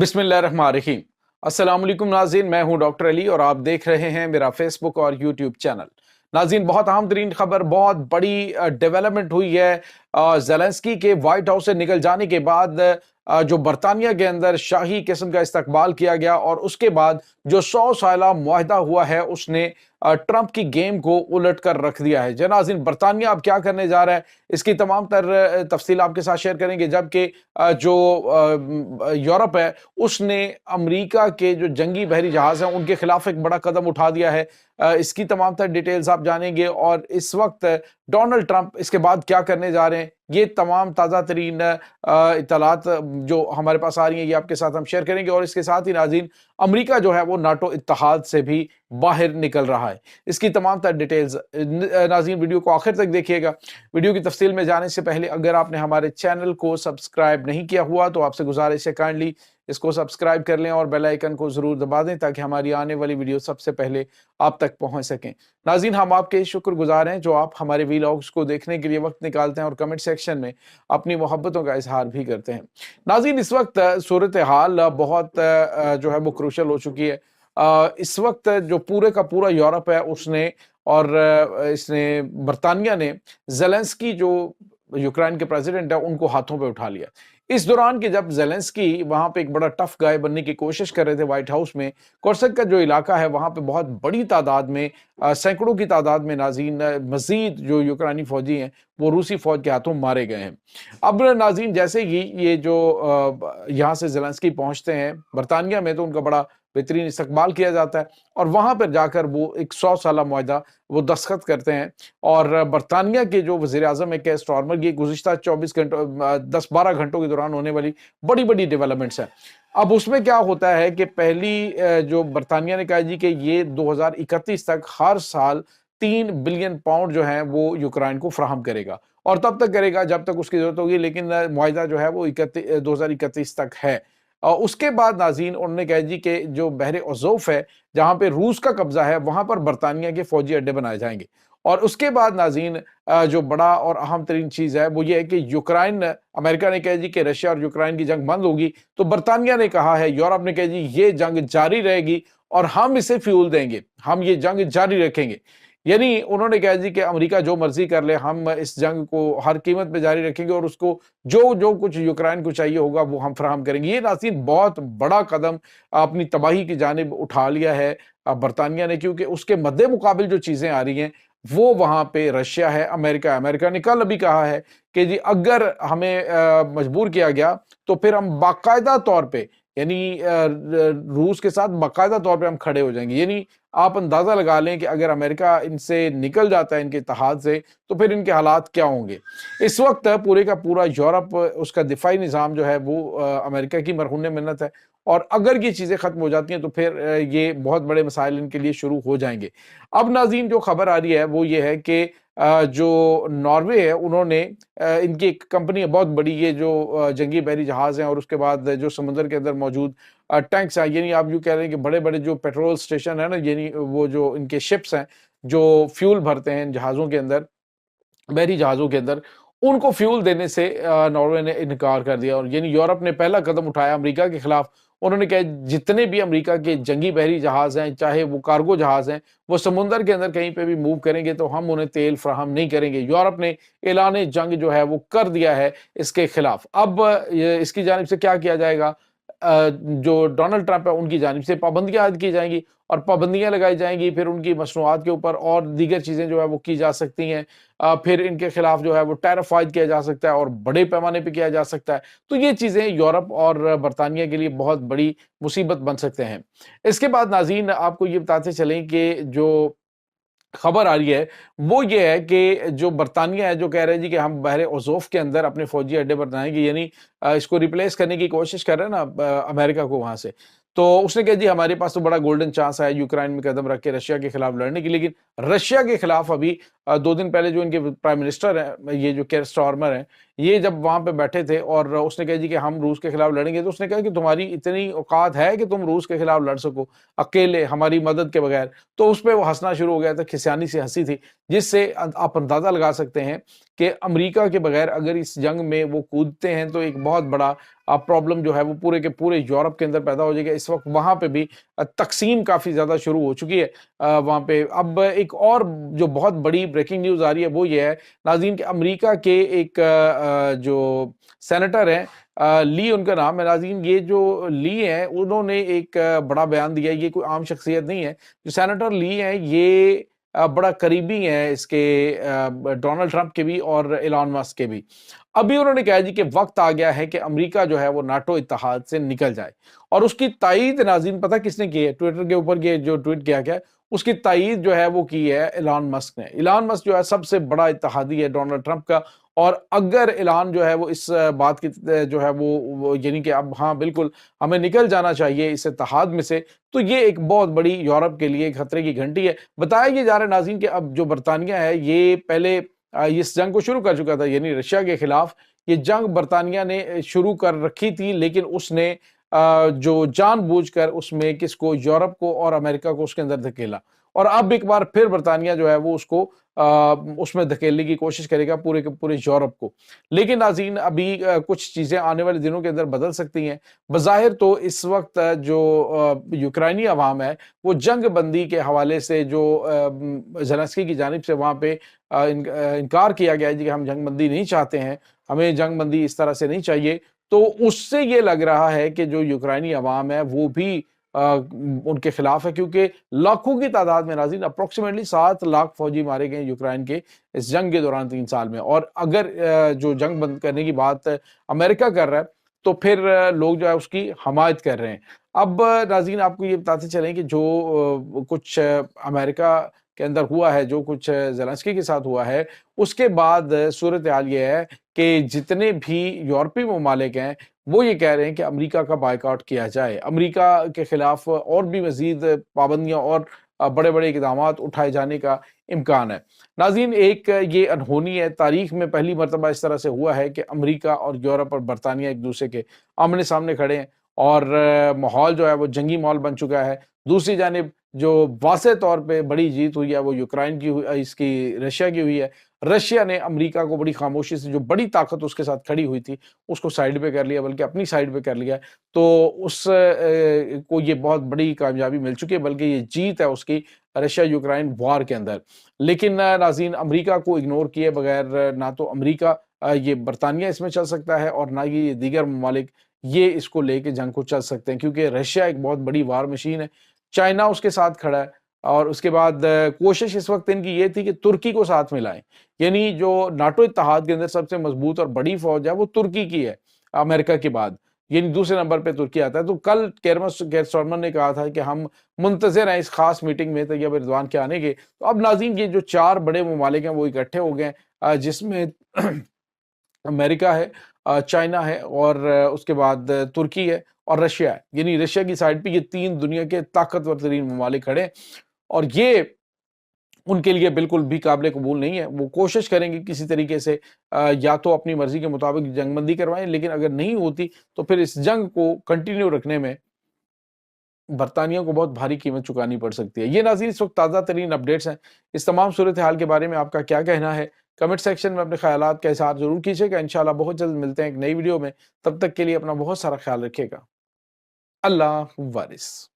बिस्मिल्लाह रहमान रहीम। अस्सलाम वालेकुम नाज़रीन, मैं हूं डॉक्टर अली और आप देख रहे हैं मेरा फेसबुक और यूट्यूब चैनल। नाज़रीन, बहुत अहम तरीन खबर, बहुत बड़ी डेवलपमेंट हुई है। ज़ेलेंस्की के वाइट हाउस से निकल जाने के बाद जो बरतानिया के अंदर शाही किस्म का इस्तकबाल किया गया और उसके बाद जो 100 साला मुआहदा हुआ है उसने ट्रंप की गेम को उलट कर रख दिया है। नाज़रीन, बरतानिया अब क्या करने जा रहा है, इसकी तमाम तर तफसील आपके साथ शेयर करेंगे। जबकि जो यूरोप है उसने अमेरिका के जो जंगी बहरी जहाज हैं उनके खिलाफ एक बड़ा कदम उठा दिया है। इसकी तमाम तर डिटेल्स आप जानेंगे और इस वक्त डोनाल्ड ट्रंप इसके बाद क्या करने जा रहे हैं, ये तमाम ताज़ा तरीन इत्तलात जो हमारे पास आ रही हैं ये आपके साथ हम शेयर करेंगे। और इसके साथ ही नाज़रीन, अमेरिका जो है वो नाटो इत्तेहाद से भी बाहर निकल रहा है। इसकी तमाम तर डिटेल्स नाज़रीन वीडियो को आखिर तक देखिएगा। वीडियो की तफसील में जाने से पहले अगर आपने हमारे चैनल को सब्सक्राइब नहीं किया हुआ तो आपसे गुजारिश है काइंडली इसको सब्सक्राइब कर लें और बेल आइकन को जरूर दबा दें ताकि हमारी आने वाली वीडियो सबसे पहले आप तक पहुंच सकें। नाज़रीन, हम आपके शुक्रगुजार हैं जो आप हमारे वीलॉग्स को देखने के लिए वक्त निकालते हैं और कमेंट सेक्शन में अपनी मोहब्बतों का इजहार भी करते हैं। नाज़रीन, इस वक्त सूरत हाल बहुत जो है वो क्रूशल हो चुकी है। इस वक्त जो पूरे का पूरा यूरोप है उसने और इसने बरतानिया ने ज़ेलेंस्की जो यूक्रेन के प्रेसिडेंट है उनको हाथों पे उठा लिया। इस दौरान कि जब ज़ेलेंस्की वहां पे एक बड़ा टफ गाय बनने की कोशिश कर रहे थे व्हाइट हाउस में, कोर्सक का जो इलाका है वहां पे बहुत बड़ी तादाद में सैकड़ों की तादाद में नाज़रीन मजीद जो यूक्रेनी फौजी हैं वो रूसी फौज के हाथों मारे गए हैं। अब नाज़रीन, जैसे ही ये जो यहाँ से ज़ेलेंस्की पहुंचते हैं बरतानिया में तो उनका बड़ा बेहतरीन इस्तकबाल किया जाता है और वहां पर जाकर वो एक 100 साला मुआहदा वो दस्तखत करते हैं। और बरतानिया के जो वज़ीर आज़म है केयर स्टारमर, ये गुज़िश्ता 24 घंटों 10-12 घंटों के दौरान होने वाली बड़ी बड़ी डेवलपमेंट्स हैं। अब उसमें क्या होता है कि पहली जो बरतानिया ने कहा जी कि ये 2031 तक हर साल 3 बिलियन पाउंड जो है वो यूक्रेन को फराहम करेगा और तब तक करेगा जब तक उसकी जरूरत होगी, लेकिन मुआहदा जो है वो 2031 तक है। उसके बाद नाज़रीन उन्होंने कहा जी कि जो बहरे अज़ोफ है जहाँ पे रूस का कब्जा है वहाँ पर बरतानिया के फौजी अड्डे बनाए जाएंगे। और उसके बाद नाज़रीन जो बड़ा और अहम तरीन चीज़ है वो ये है कि यूक्रेन, अमेरिका ने कहा जी कि रशिया और यूक्रेन की जंग बंद होगी, तो बरतानिया ने कहा है, यूरोप ने कहा जी ये जंग जारी रहेगी और हम इसे फ्यूल देंगे, हम ये जंग जारी रखेंगे। यानी उन्होंने कहा जी कि अमेरिका जो मर्जी कर ले, हम इस जंग को हर कीमत पे जारी रखेंगे और उसको जो जो कुछ यूक्रेन को चाहिए होगा वो हम फराहम करेंगे। ये नाज़रीन बहुत बड़ा कदम अपनी तबाही की जानिब उठा लिया है बरतानिया ने, क्योंकि उसके मद्दे मुकाबिल जो चीज़ें आ रही हैं वो वहाँ पे रशिया है, अमेरिका ने कल अभी कहा है कि जी अगर हमें मजबूर किया गया तो फिर हम बाकायदा तौर पे यानी रूस के साथ बाकायदा तौर पे हम खड़े हो जाएंगे। यानी आप अंदाजा लगा लें कि अगर अमेरिका इनसे निकल जाता है, इनके इत्तेहाद से, तो फिर इनके हालात क्या होंगे। इस वक्त पूरे का पूरा यूरोप, उसका दिफाई निज़ाम जो है वो अमेरिका की मरहून मिन्नत है और अगर ये चीज़ें ख़त्म हो जाती हैं तो फिर ये बहुत बड़े मसाइल इनके लिए शुरू हो जाएंगे। अब नाज़रीन जो खबर आ रही है वो ये है कि जो नॉर्वे है उन्होंने इनकी एक कंपनी है बहुत बड़ी, ये जो जंगी बहरी जहाज़ हैं और उसके बाद जो समुद्र के अंदर मौजूद टैंक्स हैं, यानी आप यूँ कह रहे हैं कि बड़े बड़े जो पेट्रोल स्टेशन है ना, यानी वो जो इनके शिप्स हैं जो फ्यूल भरते हैं जहाज़ों के अंदर, बहरी जहाज़ों के अंदर, उनको फ्यूल देने से नॉर्वे ने इनकार कर दिया। और यानी यूरोप ने पहला कदम उठाया अमेरिका के खिलाफ। उन्होंने कहा जितने भी अमेरिका के जंगी बहरी जहाज़ हैं, चाहे वो कार्गो जहाज़ हैं, वो समुंदर के अंदर कहीं पे भी मूव करेंगे तो हम उन्हें तेल फराहम नहीं करेंगे। यूरोप ने ऐलान जंग जो है वो कर दिया है इसके खिलाफ। अब इसकी जानिब से क्या किया जाएगा, जो डोनाल्ड ट्रंप है उनकी जानिब से पाबंदियां आयद की जाएंगी और पाबंदियां लगाई जाएंगी, फिर उनकी मसनूआत के ऊपर और दीगर चीज़ें जो है वो की जा सकती हैं। फिर इनके खिलाफ जो है वो टैरिफ आयद किया जा सकता है और बड़े पैमाने पे किया जा सकता है। तो ये चीज़ें यूरोप और बरतानिया के लिए बहुत बड़ी मुसीबत बन सकते हैं। इसके बाद नाज़रीन आपको ये बताते चलें कि जो खबर आ रही है वो ये है कि जो बरतानिया है जो कह रहे हैं जी कि हम बहरे अज़ोफ के अंदर अपने फौजी अड्डे बनाएंगे, यानी इसको रिप्लेस करने की कोशिश कर रहे हैं ना अमेरिका को वहां से। तो उसने कहा जी हमारे पास तो बड़ा गोल्डन चांस है यूक्रेन में कदम रख के रशिया के खिलाफ लड़ने की, लेकिन रशिया के खिलाफ अभी 2 दिन पहले जो इनके प्राइम मिनिस्टर हैं, ये जो केयर स्टारमर हैं, ये जब वहाँ पे बैठे थे और उसने कहा जी कि हम रूस के खिलाफ लड़ेंगे, तो उसने कहा कि तुम्हारी इतनी औकात है कि तुम रूस के खिलाफ लड़ सको, अकेले, हमारी मदद के बगैर? तो उस पे वो हँसना शुरू हो गया था, खिसियानी सी हँसी थी, जिससे आप अंदाज़ा लगा सकते हैं कि अमेरिका के बगैर अगर इस जंग में वो कूदते हैं, तो एक बहुत बड़ा प्रॉब्लम जो है वो पूरे के पूरे यूरोप के अंदर पैदा हो जाएगा। इस वक़्त वहाँ पे भी तक़सीम काफ़ी ज़्यादा शुरू हो चुकी है वहाँ पे। अब एक और जो बहुत बड़ी ब्रेकिंग न्यूज़ आ रही है वो ये है नाज़रीन कि अमेरिका के एक जो सेनेटर हैं, ली उनका नाम है नाज़रीन, ये जो ली हैं उन्होंने एक बड़ा बयान दिया है। ये कोई आम शख्सियत नहीं है। जो सेनेटर ली हैं ये बड़ा करीबी हैं इसके डोनाल्ड ट्रंप के भी और एलन मस्क के भी। अभी उन्होंने कहा जी कि वक्त आ गया है कि अमेरिका जो है वो नाटो इत्तेहाद से निकल जाए, और उसकी तायीद नाज़रीन पता किसने की है? ट्विटर के ऊपर ये जो ट्वीट किया गया है, उसकी तायीद जो है वो की है एलन मस्क ने। एलन मस्क जो है सबसे बड़ा इत्तेहादी है डोनाल्ड ट्रंप का, और अगर एलन जो है वो इस बात की जो है वो यानी कि अब हाँ बिल्कुल हमें निकल जाना चाहिए इस इत्तेहाद में से, तो ये एक बहुत बड़ी यूरोप के लिए खतरे की घंटी है। बताया ये जा रहा है नाज़रीन कि अब जो बरतानिया है ये पहले इस जंग को शुरू कर चुका था, यानी रशिया के खिलाफ ये जंग बरतानिया ने शुरू कर रखी थी, लेकिन उसने जो जानबूझकर उसमें किसको, यूरोप को और अमेरिका को उसके अंदर धकेला, और अब एक बार फिर बरतानिया जो है वो उसको उसमें धकेलने की कोशिश करेगा पूरे के पूरे यूरोप को। लेकिन नाज़रीन अभी कुछ चीज़ें आने वाले दिनों के अंदर बदल सकती हैं। बज़ाहिर तो इस वक्त जो यूक्रेनी अवाम है वो जंग बंदी के हवाले से जो ज़ेलेंस्की की जानिब से वहाँ पे इनकार किया गया है जी कि हम जंग बंदी नहीं चाहते हैं, हमें जंग बंदी इस तरह से नहीं चाहिए, तो उससे ये लग रहा है कि जो यूक्रेनी अवाम है वो भी उनके खिलाफ है, क्योंकि लाखों की तादाद में नाज़रीन अप्रोक्सीमेटली 7 लाख फौजी मारे गए यूक्रेन के इस जंग के दौरान 3 साल में। और अगर जो जंग बंद करने की बात अमेरिका कर रहा है, तो फिर लोग जो है उसकी हमायत कर रहे हैं। अब नाज़रीन आपको ये बताते चलें कि जो कुछ अमेरिका के अंदर हुआ है, जो कुछ ज़ेलेंस्की के साथ हुआ है, उसके बाद सूरत-ए-हाल ये है कि जितने भी यूरोपीय ममालिक हैं, वो ये कह रहे हैं कि अमेरिका का बायकॉट किया जाए। अमेरिका के खिलाफ और भी मज़ीद पाबंदियाँ और बड़े-बड़े इक़दामात उठाए जाने का इम्कान है। नाज़रीन एक ये अनहोनी है, तारीख़ में पहली मर्तबा इस तरह से हुआ है कि अमेरिका और यूरोप और बरतानिया एक-दूसरे के आमने-सामने खड़े हैं, और माहौल जो है वो जंगी माहौल बन चुका है। दूसरी जानिब जो वाज़ेह तौर पे बड़ी जीत हुई है वो यूक्रेन की इसकी रशिया की हुई है। रशिया ने अमेरिका को बड़ी खामोशी से, जो बड़ी ताकत उसके साथ खड़ी हुई थी, उसको साइड पे कर लिया, बल्कि अपनी साइड पे कर लिया है। तो उस को ये बहुत बड़ी कामयाबी मिल चुकी है, बल्कि ये जीत है उसकी रशिया यूक्रेन वॉर के अंदर। लेकिन नाज़रीन अमेरिका को इग्नोर किए बगैर ना तो अमेरिका ये बरतानिया इसमें चल सकता है, और ना ये दीगर ममालिक ये इसको लेके जंग को चल सकते हैं, क्योंकि रशिया एक बहुत बड़ी वार मशीन है। चाइना उसके साथ खड़ा है, और उसके बाद कोशिश इस वक्त इनकी ये थी कि तुर्की को साथ में लाएं, यानी जो नाटो इत्तेहाद के अंदर सबसे मजबूत और बड़ी फौज है वो तुर्की की है अमेरिका के बाद, यानी दूसरे नंबर पे तुर्की आता है। तो कल केयर स्टारमर ने कहा था कि हम मुंतज़िर हैं इस खास मीटिंग में तैयब एर्दोआन के आने के। तो अब नाज़रीन ये जो 4 बड़े ममालिक हैं वो इकट्ठे हो गए हैं, जिसमें अमेरिका है, चाइना है, और उसके बाद तुर्की है और रशिया है। यानी रशिया की साइड पे ये 3 दुनिया के ताकतवर तरीन ममालिक खड़े हैं, और ये उनके लिए बिल्कुल भी काबिल कबूल नहीं है। वो कोशिश करेंगे किसी तरीके से या तो अपनी मर्ज़ी के मुताबिक जंगबंदी करवाएँ, लेकिन अगर नहीं होती तो फिर इस जंग को कंटिन्यू रखने में बरतानिया को बहुत भारी कीमत चुकानी पड़ सकती है। ये नाज़रीन इस वक्त ताज़ा तरीन अपडेट्स हैं। इस तमाम सूरत-ए-हाल के बारे में आपका क्या कहना है? कमेंट सेक्शन में अपने ख़यालात का इज़हार ज़रूर कीजिएगा। इंशाअल्लाह बहुत जल्द मिलते हैं एक नई वीडियो में। तब तक के लिए अपना बहुत सारा ख़्याल रखिएगा। अल्लाह वारिस।